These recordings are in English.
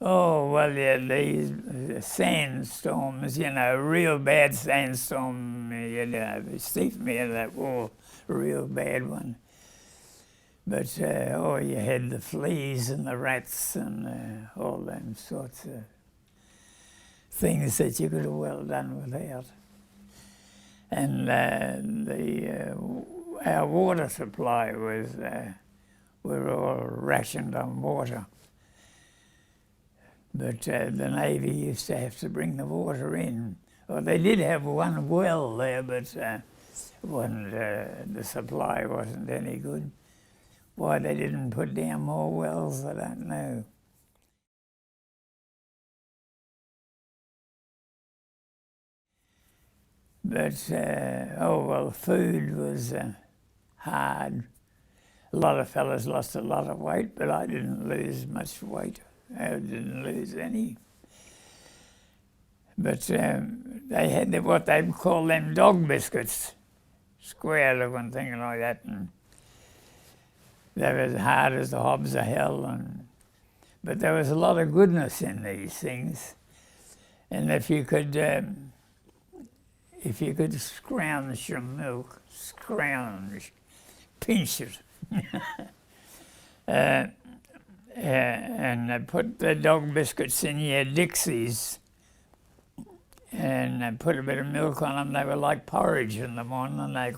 Oh, well, yeah, these sandstorms, you know, real bad sandstorm, you know, Steve had that war, a real bad one. But, oh, you had the fleas and the rats and all them sorts of things that you could have well done without. And our water supply was, we were all rationed on water. But the Navy used to have to bring the water in. Well, they did have one well there, but the supply wasn't any good. Why they didn't put down more wells, I don't know. But, oh, well, food was hard. A lot of fellas lost a lot of weight, but I didn't lose much weight. I didn't lose any. But they had what they'd call them dog biscuits, square looking thing like that. And they were as hard as the hobs of hell. But there was a lot of goodness in these things. And if you could scrounge your milk, pinch it, and put the dog biscuits in your Dixies and put a bit of milk on them. They were like porridge in the morning, and they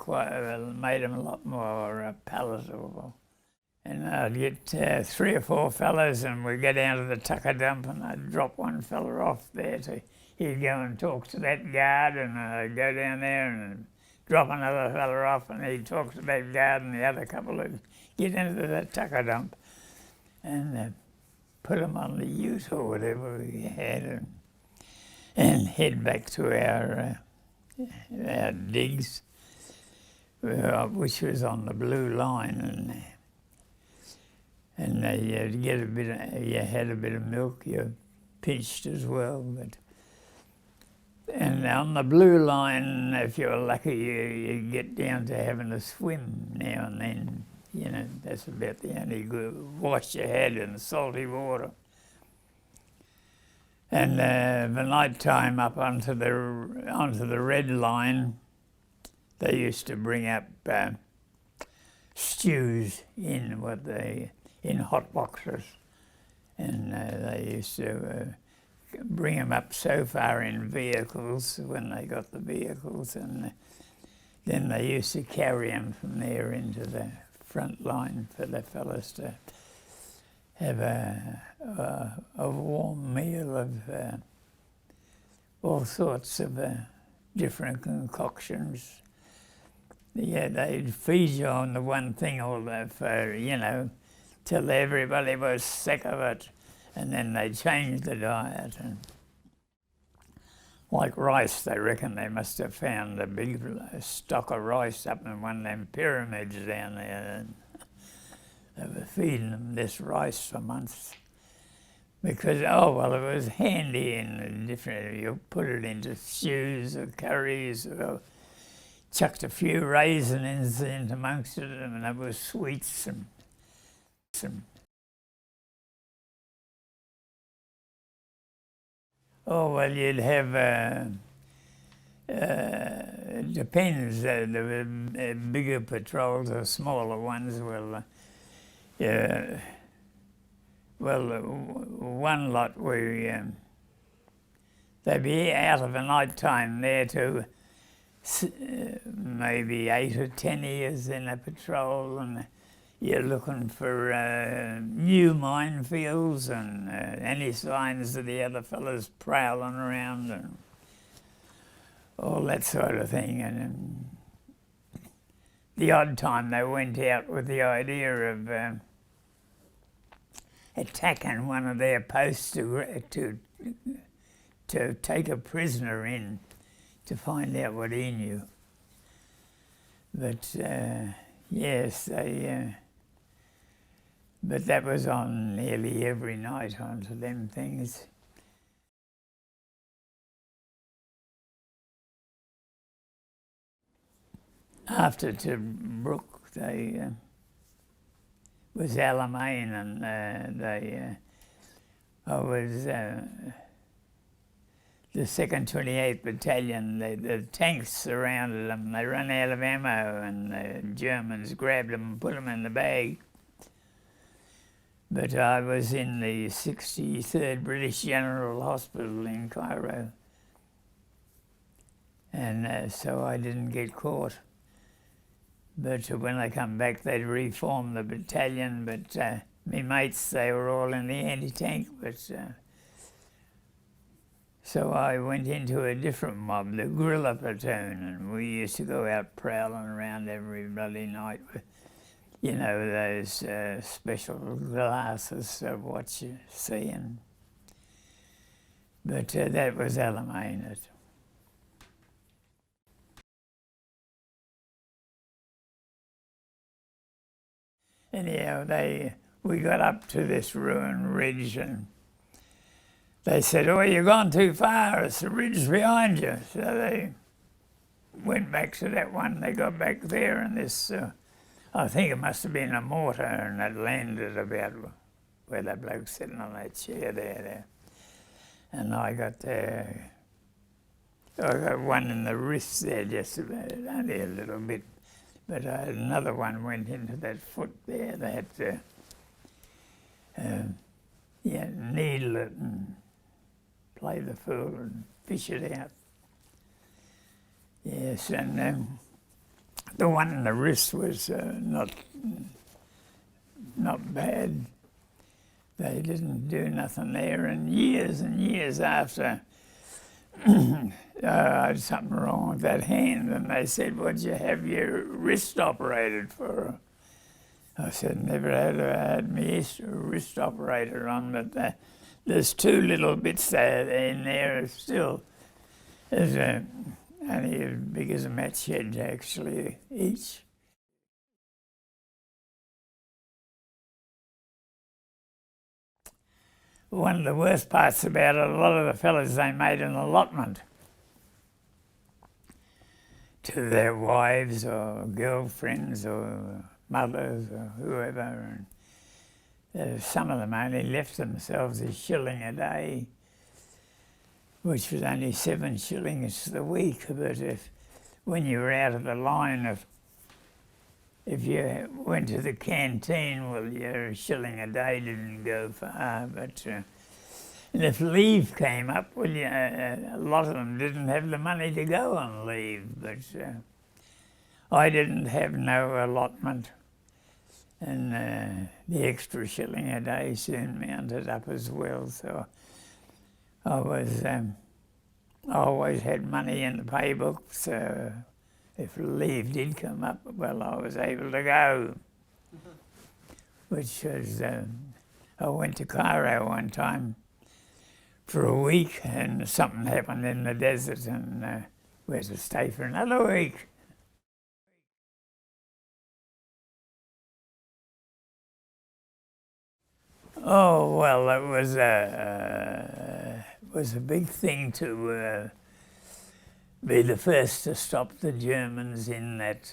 made them a lot more palatable. And I'd get 3 or 4 fellas, and we'd go down to the tucker dump, and I'd drop one fella off there he'd go and talk to that guard, and I'd go down there and drop another fella off, and he'd talk to that guard, and the other couple would get into the tucker dump and put them on the ute or whatever we had, and head back to our digs, which was on the blue line, and you'd get a bit. You had a bit of milk. You pinched as well, and on the blue line, if you were lucky, you get down to having a swim now and then. You know, that's about the only good. Wash your head in salty water. And the night time up onto the red line, they used to bring up stews in hot boxes, and they used to bring them up so far in vehicles when they got the vehicles, and then they used to carry them from there into the front line for the fellas to have a warm meal of all sorts of different concoctions. Yeah, they'd feed you on the one thing till everybody was sick of it, and then they'd change the diet. And like rice, they reckon they must have found a big stock of rice up in one of them pyramids down there. And they were feeding them this rice for months. Because, it was handy and different. You put it into stews or curries, or chucked a few raisins in amongst it, and it was sweets and oh, well, you'd have, it depends, there were bigger patrols or smaller ones. One lot they'd be out of a night time there to maybe 8 or 10 years in a patrol, and you're looking for new minefields and any signs of the other fellas prowling around and all that sort of thing. And the odd time they went out with the idea of attacking one of their posts to take a prisoner in to find out what he knew. But yes, but that was on nearly every night onto them things. After Tobruk, was Alamein, and I was the 2nd 28th Battalion. The tanks surrounded them. They ran out of ammo and the Germans grabbed them and put them in the bag. But I was in the 63rd British General Hospital in Cairo, and so I didn't get caught. But when I come back, they'd reformed the battalion, but my mates, they were all in the anti-tank, but so I went into a different mob, the guerrilla platoon, and we used to go out prowling around every bloody night with, you know, those special glasses of what you see. But that was Allotments. Anyhow, we got up to this ruined ridge and they said, "Oh, you've gone too far, it's the ridge behind you." So they went back to that one, they got back there, and this, I think it must have been a mortar, and it landed about where that bloke's sitting on that chair there. And I got one in the wrist there, just about, only a little bit. But another one went into that foot there. They had to needle it and play the fool and fish it out. Yes, and the one in the wrist was not bad. They didn't do nothing there, and years after I had something wrong with that hand, and they said, "What'd you have your wrist operated for?" I said, "Never had my wrist operated on, but there's two little bits there in there still. There's only as big as a match head, actually, each." One of the worst parts about it, a lot of the fellas, they made an allotment to their wives or girlfriends or mothers or whoever. And some of them only left themselves a shilling a day, which was only 7 shillings a week. But when you were out of the line, if you went to the canteen, well, your shilling a day didn't go far. But and if leave came up, well, a lot of them didn't have the money to go on leave. But I didn't have no allotment, and the extra shilling a day soon mounted up as well. So I always had money in the pay book. So if leave did come up, well, I was able to go. Which was, I went to Cairo one time for a week, and something happened in the desert, and we had to stay for another week. Oh, well, it was a big thing to be the first to stop the Germans in that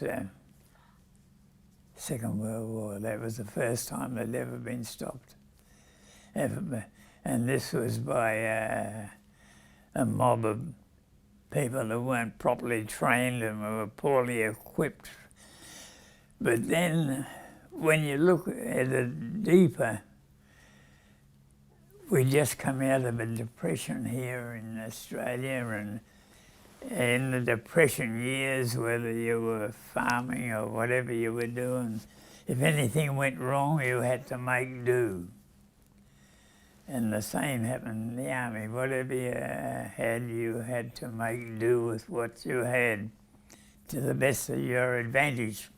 Second World War. That was the first time they'd ever been stopped. And this was by a mob of people who weren't properly trained and were poorly equipped. But then, when you look at it deeper, we just come out of a depression here in Australia, and in the depression years, whether you were farming or whatever you were doing, if anything went wrong, you had to make do. And the same happened in the army. Whatever you had to make do with what you had to the best of your advantage.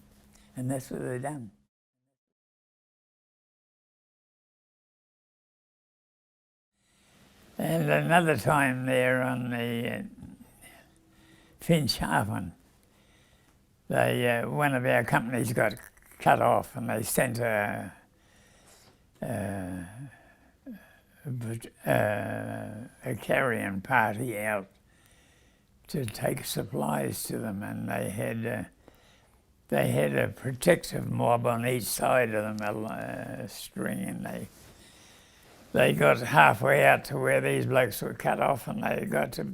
And that's what they done. And another time there on the Finch Haven, one of our companies got cut off, and they sent a carrion party out to take supplies to them, and they had a protective mob on each side of them, a string, and they got halfway out to where these blokes were cut off, and they got to,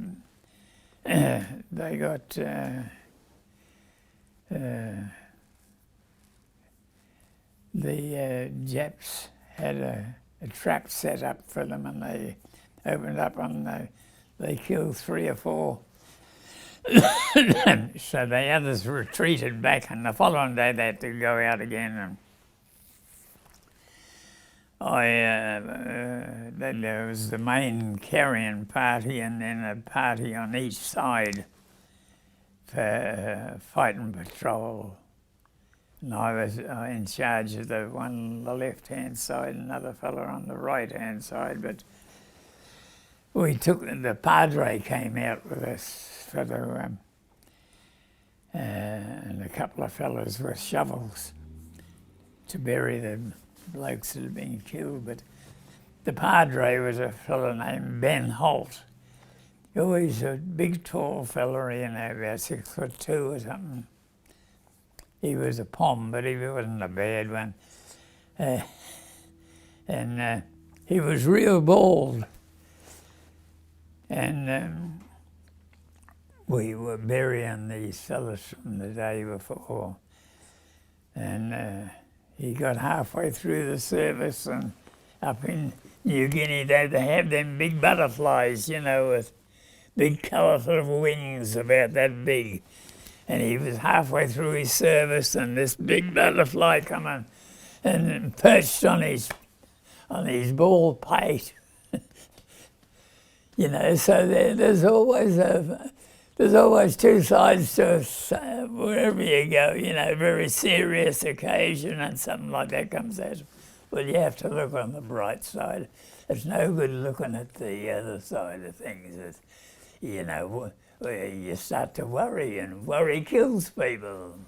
the Japs had a trap set up for them, and they opened up and they killed 3 or 4. So the others retreated back, and the following day they had to go out again. And then there was the main carrying party, and then a party on each side for fighting patrol. And I was in charge of the one on the left-hand side, another fellow on the right-hand side. But we took, the padre came out with us for the, and a couple of fellows with shovels to bury the blokes that had been killed. But the padre was a fellow named Ben Holt. He was a big, tall fellow, you know, about 6'2" or something. He was a pom, but he wasn't a bad one. And he was real bald. And we were burying these fellas from the day before. And he got halfway through the service, and up in New Guinea they have them big butterflies, you know, with big colourful wings about that big. And he was halfway through his service, and this big butterfly come and perched on his bald pate. You know, so there's always two sides to wherever you go. You know, very serious occasion, and something like that comes out. Well, you have to look on the bright side. It's no good looking at the other side of things. It's, you know, you start to worry, and worry kills people.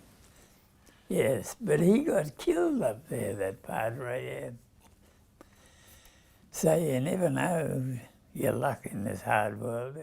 Yes, but he got killed up there, that padre, yeah. So you never know your luck in this hard world.